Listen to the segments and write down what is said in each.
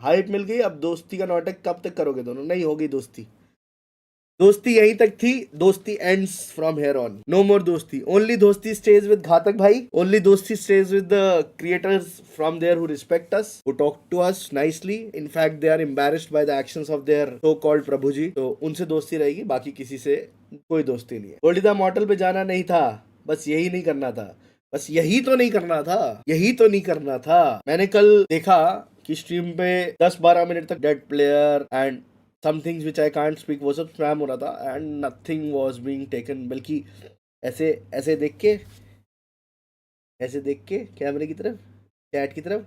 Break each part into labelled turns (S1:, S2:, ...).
S1: Hype मिल गई, अब दोस्ती का नाटक कब तक करोगे दोनों? नहीं होगी दोस्ती। दोस्ती यहीं तक थी, दोस्ती ends from here on, no more दोस्ती। ओनली दोस्ती स्टेज विद घातक भाई, ओनली दोस्ती stays with the creators from there who respect us, who talk to us nicely. In fact they are embarrassed by the actions of their so called Prabhu ji. तो उनसे दोस्ती रहेगी, बाकी किसी से कोई दोस्ती नहीं है। गोल्डी द मॉडल पे जाना नहीं था, बस यही नहीं करना था, बस यही तो नहीं करना था, यही तो नहीं करना था। मैंने कल देखा कि स्ट्रीम पे 10-12 मिनट तक dead player and some things which I can't speak वो सब स्पैम हो रहा था and nothing was being taken। बल्कि ऐसे ऐसे देख के कैमरे की तरफ, चैट की तरफ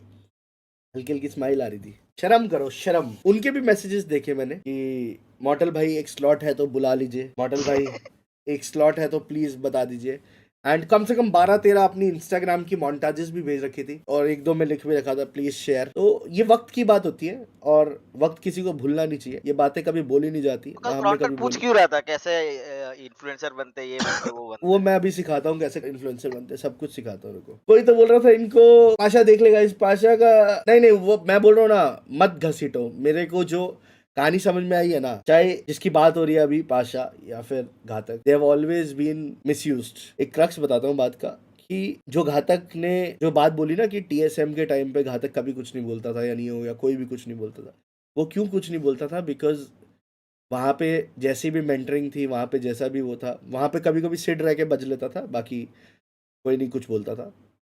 S1: हल्की हल्की स्माइल आ रही थी। शर्म करो, शर्म। उनके भी मैसेजेस देखे मैंने कि मॉडल भाई एक स्लॉट है तो बुला लीजिए, मॉडल भाई एक स्लॉट है तो प्लीज बता दीजिए। एंड कम से कम 12-13 अपनी इंस्टाग्राम की मोन्टाजेस भी भेज रखी थी और एक दो में लिख भी रखा था प्लीज शेयर। तो ये वक्त की बात होती है और वक्त किसी को भूलना नहीं चाहिए। ये बातें कभी बोली नहीं जाती,
S2: कल
S1: ना हमने
S2: क्रॉन्टन
S1: कभी
S2: पूछ
S1: बोली।
S2: क्यों रहा था कैसे इन्फ्लुएंसर बनते, ये बनते, वो बनते?
S1: वो मैं अभी सिखाता हूँ कैसे इन्फ्लुएंसर बनते हैं, सब कुछ सिखाता हूँ उनको। कोई तो बोल रहा था इनको पाशा देख लेगा, इस पाशा का नहीं नहीं, वो मैं बोल रहा हूँ ना, मत घसीटो। मेरे को जो कहानी समझ में आई है ना, चाहे जिसकी बात हो रही है अभी, पाशा या फिर Ghatak, they have always been misused. एक क्रक्स बताता हूँ बात का कि जो घातक ने जो बात बोली ना कि टीएसएम के टाइम पे घातक कभी कुछ नहीं बोलता था या नहीं हो, या कोई भी कुछ नहीं बोलता था। वो क्यों कुछ नहीं बोलता था? बिकॉज वहाँ पे जैसी भी मेंटरिंग थी, वहाँ पे जैसा भी वो था, वहाँ पे कभी कभी सिड रह के बज लेता था, बाकी कोई नहीं कुछ बोलता था।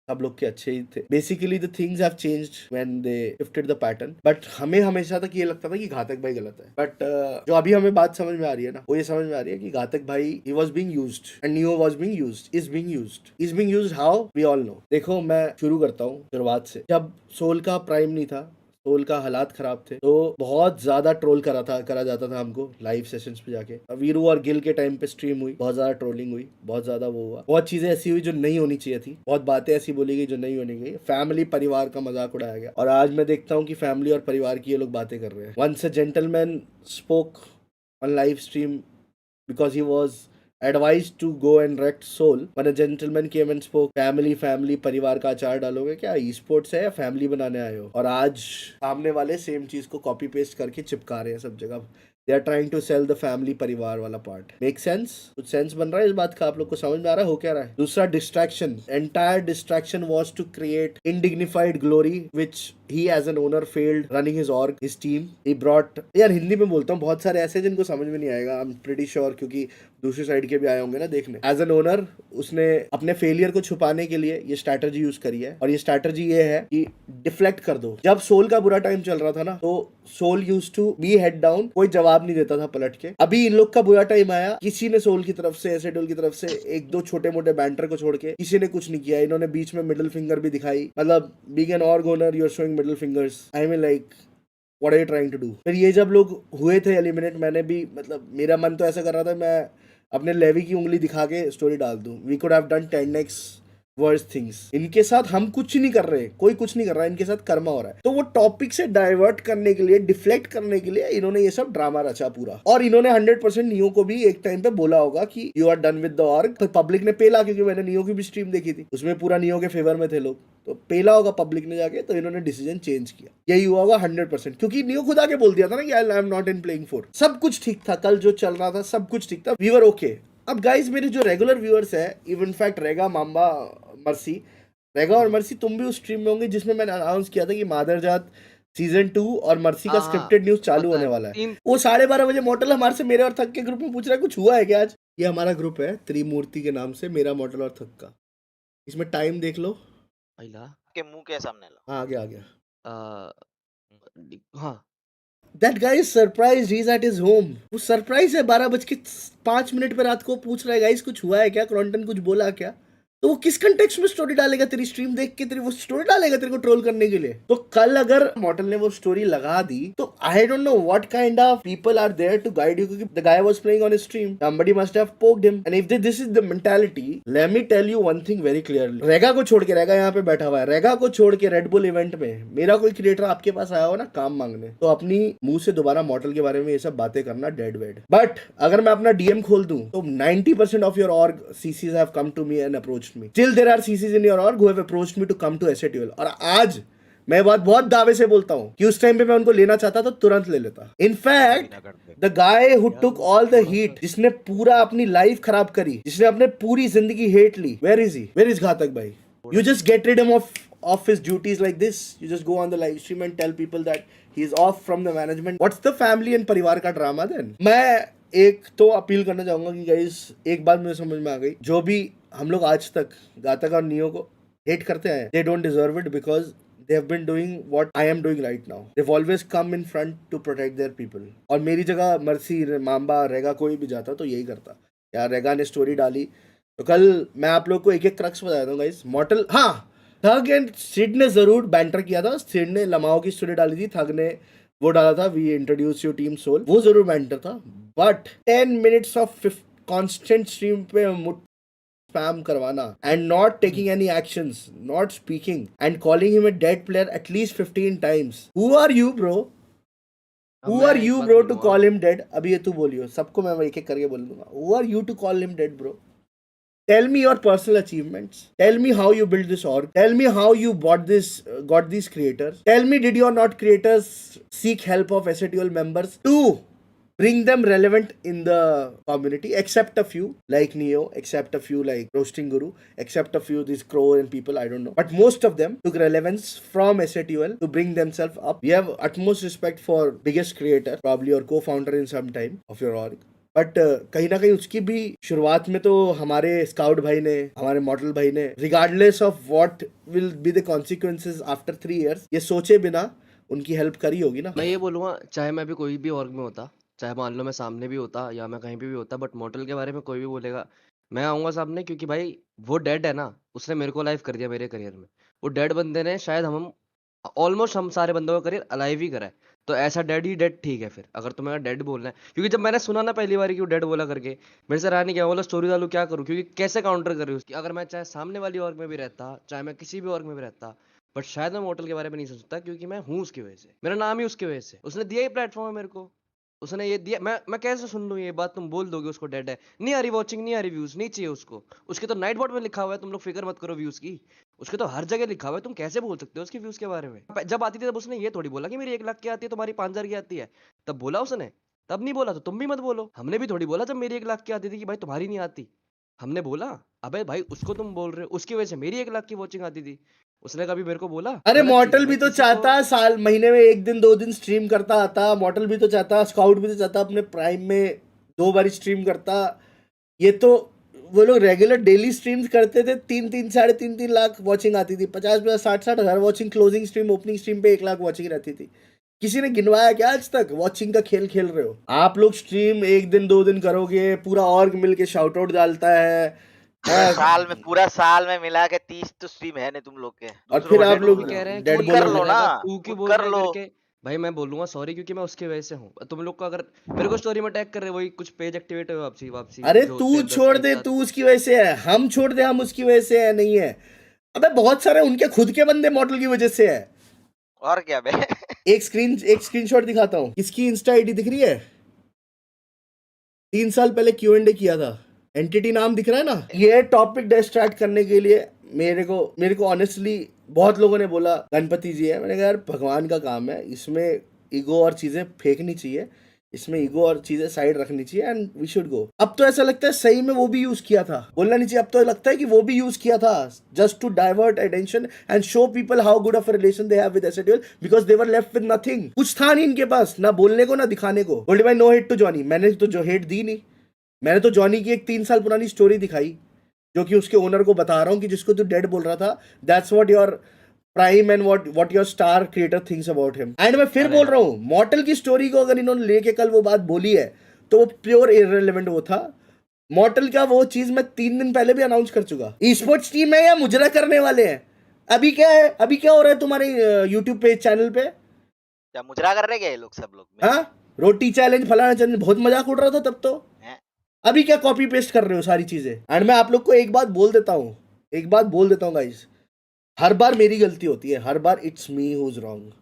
S1: सब लोग के अच्छे ही थे। Basically the things have changed when they shifted the pattern, but हमें हमेशा तक ये लगता था कि घातक भाई गलत है। बट जो अभी हमें बात समझ में आ रही है ना, वो ये समझ में आ रही है कि घातक भाई ही was being used and Neo was being used, is being used how we all know. देखो मैं शुरू करता हूँ शुरुआत से। जब सोल का प्राइम नहीं था, सोल का हालात खराब थे, तो बहुत ज्यादा ट्रोल करा जाता था हमको लाइव सेशंस पे जाके। वीरू और गिल के टाइम पे स्ट्रीम हुई, बहुत ज्यादा ट्रोलिंग हुई, बहुत ज्यादा वो हुआ, बहुत चीजें ऐसी हुई जो नहीं होनी चाहिए थी, बहुत बातें ऐसी बोली गई जो नहीं होनी गई, फैमिली परिवार का मजाक उड़ाया गया। और आज मैं देखता हूँ कि फैमिली और परिवार की ये लोग बातें कर रहे हैं। Once a gentleman spoke on live stream because he was advised to go and wreck Soul, when a gentleman came and spoke, family परिवार का अचार डालोगे क्या? ई स्पोर्ट्स है या फैमिली बनाने आए हो? और आज सामने वाले सेम चीज को कॉपी पेस्ट करके चिपका रहे हैं सब जगह। They are trying to sell the family परिवार वाला पार्ट। Make sense? कुछ सेंस बन रहा है इस बात का? आप लोग को समझ में आ रहा है हो क्या रहा है? दूसरा, distraction. Entire distraction was to create indignified glory which he as an owner failed running his org, his team. He brought, यार हिंदी में बोलता हूँ, बहुत सारे ऐसे जिनको समझ में नहीं आएगा, आई एम प्रीटी श्योर, क्योंकि दूसरी साइड के भी आए होंगे ना देखने। एज एन ओनर उसने अपने फेलियर को छुपाने के लिए ये स्ट्रैटेजी यूज करी है, और ये स्ट्रैटेजी ये है कि डिफ्लेक्ट कर दो। जब सोल का बुरा टाइम चल रहा था ना, तो Soul used to be head down, कोई जवाब नहीं देता था पलट के। अभी इन लोग का बुरा टाइम आया, किसी ने सोल की तरफ से, एसेडोल की तरफ से एक दो छोटे मोटे बैंटर को छोड़ के किसी ने कुछ नहीं किया। इन्होंने बीच में मिडिल फिंगर भी दिखाई, मतलब being an org owner you are showing middle fingers, I mean like what are you trying to do? फिर ये जब लोग हुए थे एलिमिनेट, मैंने भी, मतलब मेरा मन तो ऐसा कर रहा था मैं अपने लेवी की उंगली दिखा के स्टोरी डाल दूं, we could have done 10x worse things. इनके साथ हम कुछ नहीं कर रहे, कोई कुछ नहीं कर रहा है, इनके साथ कर्मा हो रहा है। तो वो टॉपिक से डाइवर्ट करने के लिए, डिफ्लेक्ट करने के लिए इन्होंने ये सब ड्रामा रचा पूरा। और इन्होंने 100% नियो को भी एक टाइम पे बोला होगा कि you are done with the org. तो पब्लिक ने पेला, क्योंकि मैंने नियो की भी स्ट्रीम देखी थी, उसमें पूरा नियो के फेवर में थे लोग, तो पेला होगा पब्लिक ने जाके, तो इन्होंने डिसीजन चेंज किया। यही हुआ होगा 100%, क्योंकि नियो खुद आके बोल दिया था ना कि I am not in playing 4। सब कुछ ठीक था, कल जो चल रहा था सब कुछ ठीक था, वी वर ओके। अब गाइस, मेरे जो रेगुलर व्यूअर्स है, इवन फैक्ट रेगा, माम्बा, मर्सी, रेगा और मर्सी, तुम भी उस स्ट्रीम में होंगे जिसमें मैंने अनाउंस किया था कि मादरजात सीजन 2 और मर्सी का
S2: हाँ हाँ,
S1: स्क्रिप्टेड न्यूज चालू
S2: पता
S1: होने
S2: है।
S1: वाला है।
S2: 3
S1: वो 12:30 बजे मॉडल हमारे से, मेरे और थक के ग्रुप में पूछ रहा है कुछ हुआ है क्या आज। ये हमारा ग्रुप है त्रिमूर्ति के नाम से, मेरा मॉडल और थक का। इसमें टाइम देख लो।
S2: पहिला के मुंह के सामने लो।
S1: हाँ, आ गया।
S2: अ, हाँ,
S1: that guys is surprise, he is at his home. वो सरप्राइज है, 12:05 पे रात को पूछ रहा है गाइस कुछ हुआ है क्या, क्रॉन्टन कुछ बोला क्या? तो वो किस कंटेक्स्ट में स्टोरी डालेगा? तेरी स्ट्रीम देख के तेरी वो स्टोरी डालेगा तेरे को ट्रोल करने के लिए? तो कल अगर मॉडल ने वो स्टोरी लगा दी, तो I don't know what kind of people are there to guide you, क्योंकि the guy was playing on his stream, somebody must have poked him, and if this is the mentality, let me tell you one thing very clearly, रेगा को छोड़ के, रेगा यहाँ पे बैठा हुआ है, रेगा को छोड़ के रेड बुल इवेंट में मेरा कोई क्रिएटर आपके पास आया हो ना काम मांगने, तो अपनी मुंह से दोबारा मॉडल के बारे में ये सब बातें करना डेड वेड। बट अगर मैं अपना डीएम खोल दूं, तो 90% of your org CCs have come to me and approached me. Still there are CCs in your org who have approached me to come to SATL. और आज मैं बात बहुत दावे से बोलता हूँ कि उस टाइम पे मैं उनको लेना चाहता तो तुरंत ले लेता। In fact the guy who took all the heat, जिसने पूरा अपनी लाइफ खराब करी, जिसने अपने पूरी जिंदगी हेट ली, where is he? Where is Ghatak भाई? You just get rid him of his duties like this. You just go on the live stream and tell people that he's off from the management. What's the family and परिवार का drama then? मैं एक तो appeal करना चाहूंगा कि guys, एक बात मुझे समझ में आ गई, जो भी हम लोग आज तक घातक और नियो को हेट करते हैं, they don't deserve it because they have been doing what I am doing right now. They've always come in front to protect their people. और मेरी जगह मर्सी, माम्बा, रेगा कोई भी जाता तो यही करता। यार रेगा ने स्टोरी डाली तो कल मैं आप लोग को एक एक क्रक्स बताता हूँ गाइस। मॉर्टल, हाँ, थग एंड सिड ने जरूर बैंटर किया था। सिड ने लमाओ की स्टोरी डाली थी, थग ने वो डाला था, we introduce your team Soul, वो जरूर बैंटर था। But 10 minutes of constant stream पे स्पैम करवाना and not taking any actions, not speaking and calling him a dead player at least 15 times. Who are you bro? Who are you bro to call him dead? अभी ये तू बोलियो, सबको मैं एक एक करके बोल दूंगा। Who are you to call him dead bro? Tell me your personal achievements. Tell me how you built this org. Tell me how you got these creators. Tell me, did your not creators seek help of SATL members to bring them relevant in the community? Except a few like Neo, except a few like Roasting Guru, except a few these Crow and people, I don't know. But most of them took relevance from SATL to bring themselves up. We have utmost respect for biggest creator, probably your co-founder in some time of your org. But कहीं ना कहीं उसकी भी शुरुआत में तो हमारे scout भाई ने, हमारे मॉडल भाई ने, regardless of what will be the consequences after 3 years, ये सोचे बिना उनकी हेल्प करी होगी ना।
S3: मैं ये बोलूँगा, चाहे मैं भी कोई भी ऑर्ग में होता, चाहे मान लो मैं सामने भी होता या मैं कहीं पे भी होता, बट मॉर्टल के बारे में कोई भी बोलेगा, मैं आऊँगा सामने, क्योंकि भाई वो डेड है ना, उसने मेरे को लाइव कर दिया मेरे करियर में। वो डेड बंदे ने शायद हम ऑलमोस्ट हम सारे बंदों का करियर अलाइव ही करा है। तो ऐसा डेड ही डेड ठीक है फिर, अगर तुम्हें डेड बोलना है। क्योंकि जब मैंने सुना ना पहली बार कि वो डेड बोला करके, मेरे से रहा नहीं, क्या बोला स्टोरी डालू, क्या करूँ, क्योंकि कैसे काउंटर करूँ उसकी। अगर मैं चाहे सामने वाली ऑर्ग में भी रहता, चाहे मैं किसी भी ऑर्ग में भी रहता, बट शायद मैं मॉर्टल के बारे में नहीं सोचता, क्योंकि मैं हूँ उसकी वजह से, मेरा नाम ही उसकी वजह से। उसने दिया ही प्लेटफॉर्म है मेरे को, उसने ये दिया। मैं कैसे सुन लूँ ये बात? तुम बोल दोगे उसको डेड है, नहीं आ रही वॉचिंग, नहीं आ रही व्यूज, नहीं चाहिए उसको। उसके तो नाइट बोर्ड में लिखा हुआ है, तुम लोग फिक्र मत करो व्यूज की, उसके तो हर जगह लिखा हुआ है। तुम कैसे बोल सकते हो उसकी व्यूज के बारे में? जब आती थी तब उसने ये थोड़ी बोला कि मेरी 1 लाख की आती है, तुम्हारी 5,000 की आती है, तब बोला उसने। तब नहीं बोला तो तुम भी मत बोलो। हमने भी थोड़ी बोला जब मेरी 1 लाख की आती थी कि भाई तुम्हारी नहीं आती। हमने बोला अबे भाई उसको तुम बोल रहे हो, उसकी वजह से मेरी 1 लाख की वॉचिंग आती थी। उसने कभी मेरे को बोला?
S1: अरे
S3: गलत चीज है
S1: मॉर्टल
S3: भाई,
S1: भी तो
S3: किसी को
S1: चाहता साल महीने में 1 दिन 2 दिन स्ट्रीम करता आता। मॉर्टल भी तो चाहता, स्काउट भी तो चाहता अपने प्राइम में 2 बार स्ट्रीम करता। ये तो वो लोग रेगुलर डेली स्ट्रीम्स करते थे, 3-3 साढ़े 3-3 लाख वॉचिंग आती थी, 50-50 60-60 हज़ार watching. Closing stream, opening stream पे 1 लाख वॉचिंग रहती थी। किसी ने गिनवाया क्या आज तक? वॉचिंग का खेल खेल रहे हो आप लोग। स्ट्रीम 1 दिन 2 दिन करोगे, पूरा ऑर्ग मिलके शाउट आउट डालता है
S2: पूरा साल में मिला के 30 तो स्ट्रीम है नहीं तुम लोग के।
S1: और
S2: दूसरों
S1: फिर
S2: को
S1: आप
S2: डेड
S1: लोग
S2: बोल रहे
S3: कह
S2: हो,
S3: रहे हैं
S1: डेड
S3: कि
S2: खुद कर
S1: बोलोगे।
S2: लो ना,
S3: तू क्यों
S2: खुद
S3: बोल
S2: कर
S3: रहे
S2: लो।
S3: करके। भाई मैं बोलूंगा सॉरी, क्योंकि मैं उसकी वजह से हूँ। तुम लोग को अगर मेरे को स्टोरी में टैग कर रहे हो, वही कुछ पेज एक्टिवेट हुए वापसी वापसी
S1: अरे
S3: जो
S1: तू
S3: होते हैं 10
S1: छोड़
S3: पेज
S1: दे,
S3: साथ।
S1: तू उसकी वजह से है, हम छोड़ दे हम उसकी वजह से है, नहीं है। अबे बहुत सारे उनके खुद के बंदे मॉडल की वजह से है।
S2: और क्या बे?
S1: एक स्क्रीनशॉट दिखाता हूँ। किसकी इंस्टा आईडी दिख रही है? 3 साल पहले Q&A किया था, एंटिटी नाम दिख रहा है ना। ये टॉपिक डिस्ट्रैक्ट करने के लिए मेरे को ऑनेस्टली बहुत लोगों ने बोला गणपति जी है। मैंने कहा यार भगवान का काम है, इसमें ईगो और चीजें फेंकनी चाहिए, इसमें ईगो और चीजें साइड रखनी चाहिए एंड वी शुड गो। अब तो ऐसा लगता है सही में वो भी यूज किया था, बोलना नहीं चाहिए। अब तो लगता है कि वो भी यूज किया था just to divert attention and show people how good of a relation they have with SATL, because they were left with nothing. कुछ था नहीं इनके पास, ना बोलने को ना दिखाने को। बोल्ड भाई नो हेट टू जॉनी, मैंने तो जो हेट दी नहीं। मैंने तो जॉनी की एक 3 साल पुरानी स्टोरी दिखाई, जो कि उसके ओनर को बता रहा हूँ कि जिसको तू डेड बोल रहा था, that's what your prime and what your star creator thinks about him. And मैं फिर बोल रहा हूँ, मॉर्टल की स्टोरी को अगर इन्होंने लेके कल वो बात बोली है तो वो प्योर इररिलेवेंट वो था। मॉर्टल का वो चीज मैं 3 दिन पहले भी अनाउंस कर चुका। ई स्पोर्ट्स टीम है या मुजरा करने वाले हैं? अभी क्या है, अभी क्या हो रहा है तुम्हारे यूट्यूब पे चैनल पे?
S2: क्या मुजरा कर रहे क्या ये लोग सब लोग?
S1: हाँ, रोटी चैलेंज फलाना चैलेंज, बहुत मजाक उड़ रहा था तब तो।
S2: हैं?
S1: अभी क्या कॉपी पेस्ट कर रहे हो सारी चीजें? एंड मैं आप लोग को एक बात बोल देता हूँ, गाइस, हर बार मेरी गलती होती है, हर बार it's me who is wrong.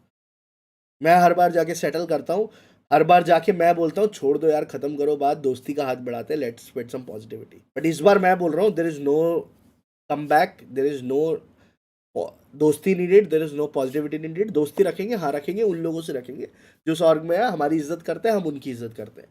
S1: मैं हर बार जाके सेटल करता हूँ, हर बार जाके मैं बोलता हूँ छोड़ दो यार, खत्म करो बात, दोस्ती का हाथ बढ़ाते हैं, let's spread some positivity. But इस बार मैं बोल रहा हूँ there is no come back, there is no दोस्ती needed, there is no positivity needed. दोस्ती रखेंगे, हाँ रखेंगे, उन लोगों से रखेंगे जो स्वर्ग में है, हमारी इज्जत करते हैं, हम उनकी इज्जत करते हैं।